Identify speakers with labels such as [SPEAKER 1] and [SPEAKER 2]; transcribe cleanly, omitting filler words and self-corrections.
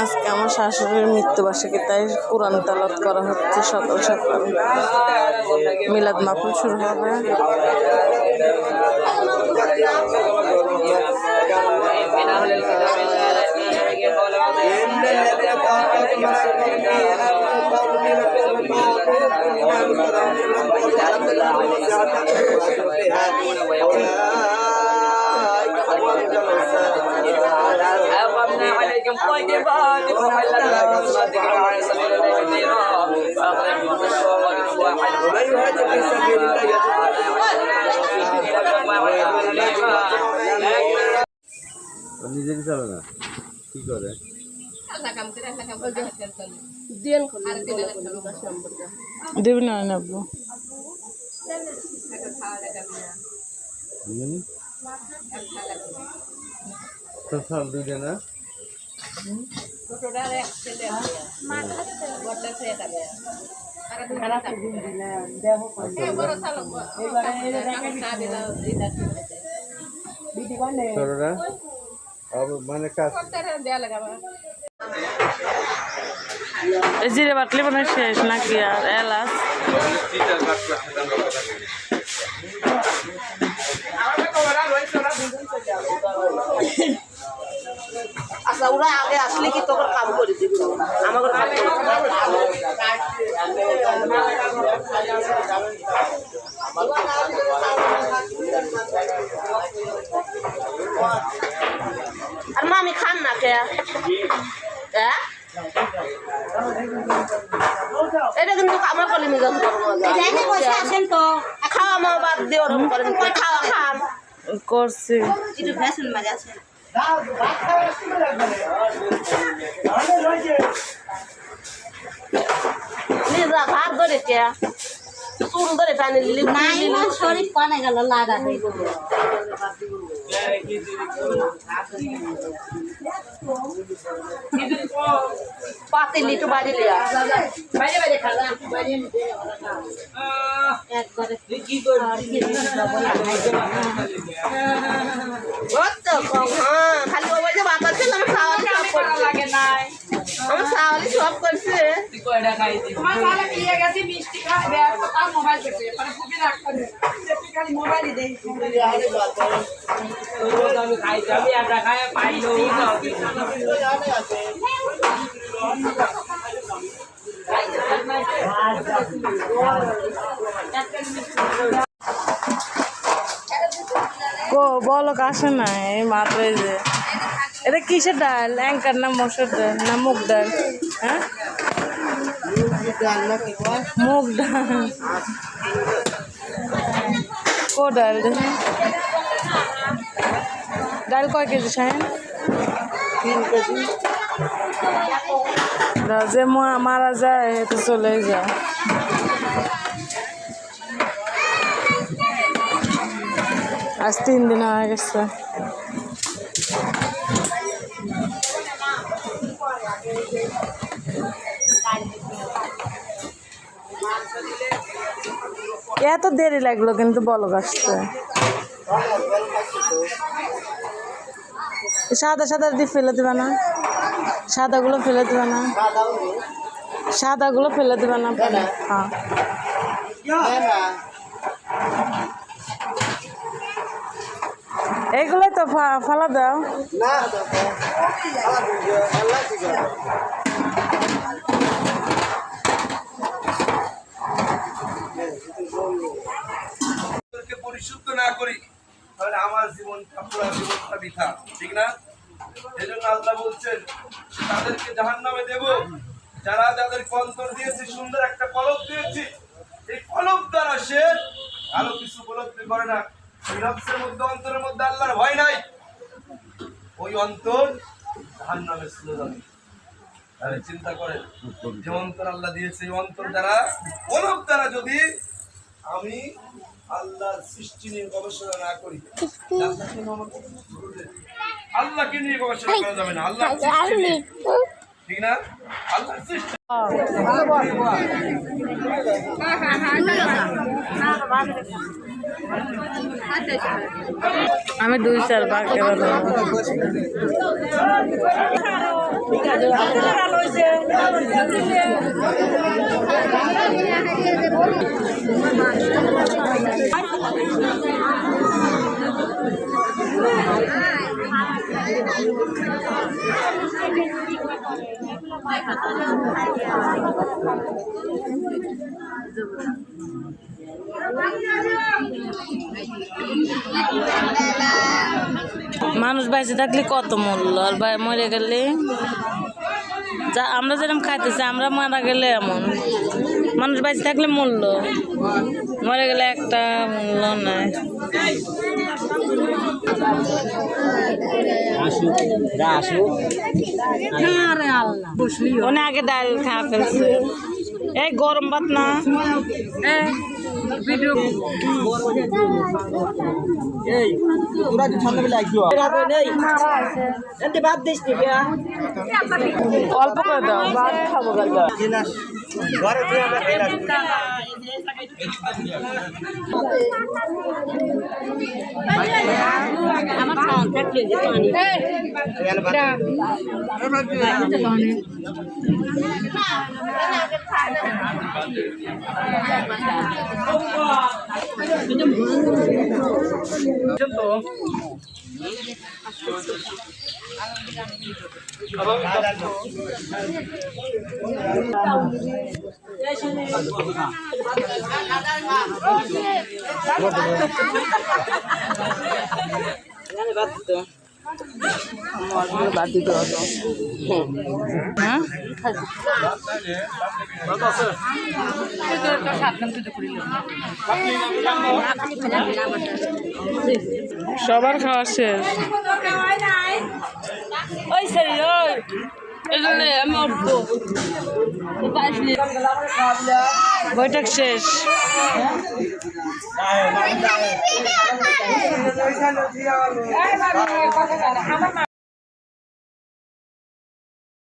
[SPEAKER 1] আজকে আমার শাশুড়ির মৃত্যুবার্ষিকী, তাই কোরআন তেলাওয়াত করা হচ্ছে সকাল সকাল। মিলাদ মাহফিল শুরু হবে।
[SPEAKER 2] عليكم طيبات وحلت لكم صدق على سبيل الله واخرجوا من الشهوات ومن يهاجر في سبيل الله
[SPEAKER 3] নিজেকে চলে না কি করে
[SPEAKER 1] দেবে না নেবো
[SPEAKER 3] তো সব দুইটা না মানে কাজ
[SPEAKER 1] জিরে বাটলে মানে শেষ নাকি আর এলাচ
[SPEAKER 4] আচ্ছা ওরা আগে আসলে কি তোর কাম করে দিবি আমাকে আর মামি খান না কে হ্যাঁ এটা কিন্তু আমার কলি মিজাজ আসেন তো খাওয়া মা বাদ দিয়ে ওরকম করেন খাওয়া খান
[SPEAKER 1] করছি
[SPEAKER 4] একটু ভেসেন মাঝে আছেন লিজা ভাত ধরে কে চুল ধরে টানে নাই না শরীর পানে গেল লাগা হয়ে গেল পাতিল একটু বাড়ি লিয়া বাইরে বাইরে খালা বাইরে একবারে কি করবি কত কম হ্যাঁ খালি ওই যে বাতাস ছিল আমার সাওয়ালি সব করতে লাগে নাই আমার সাওয়ালি সব করছে তুই কয়টা খাইছিস তোমার সালা পিয়ে গেছে মিষ্টি খাবে আর তার মোবাইল পেতে মানে খুবই রাগ করে তুই খালি মোবাইলই দেই রোজ আমি খাইছি আমি একটা খাই পাইলো
[SPEAKER 1] বলক আসে না এই মাত্র যে এটা কিসের ডাল অ্যাঙ্কার না মসুর ডাল না মুগ ডাল হ্যাঁ মুগ ডাল কো ডাল দেখেন ডাল কয় কেজি সাহেব
[SPEAKER 4] 3 কেজি
[SPEAKER 1] যে মারা যায় তো চলে যায় আজ 3 দিন হয়ে গেছে এত দেরি লাগলো কিন্তু বলক আসতে সাদা সাদা দিয়ে ফেলে দেবে না সাদাগুলো ফেলে দেবে না সাদাগুলো ফেলে দেবে না হ্যাঁ এইগুলোই তো ফালা দাও
[SPEAKER 5] পরিশুদ্ধ না করি তাহলে আমার জীবনটা পুরো জীবনটা বৃথা ঠিক না এজন্য আল্লাহ বলছেন তাদেরকে জাহান্নামে দেব যারা যাদেরকে অন্তর দিয়েছি সুন্দর একটা কলব দিয়েছি এই কলব দ্বারা সে আরো কিছু উপলব্ধি করে না এই নফসের মধ্যে অন্তরের মধ্যে আল্লাহর ভয় নাই ওই অন্তর জাহান্নামে চলে যাবে তাহলে চিন্তা করেন যে অন্তর আল্লাহ দিয়েছে এই অন্তর দ্বারা কলব দ্বারা যদি আমি আল্লাহর সৃষ্টি নিয়ে গবেষণা না করি আল্লাহকে নিয়ে গবেষণা করা যাবে না আল্লাহ ঠিক না আল্লাহর সৃষ্টি
[SPEAKER 1] আমি 2-4 বার করে মানুষ বেঁচে থাকলে কত মূল্য, আর মরে গেলে যা আমরা যেরকম খাইতেছি, আমরা মারা গেলে এমন। মানুষ বেঁচে থাকলে মূল্য, মরে গেলে একটা মূল্য নাই। অনেক আগে ডাল খাওয়া ফেলছে, এই গরম ভাত না অল্প করে দাও, ভাত খাবো। সবার খাওয়া শেষ। ওই সরি ওই আমি উঠবো, বৈঠক শেষ।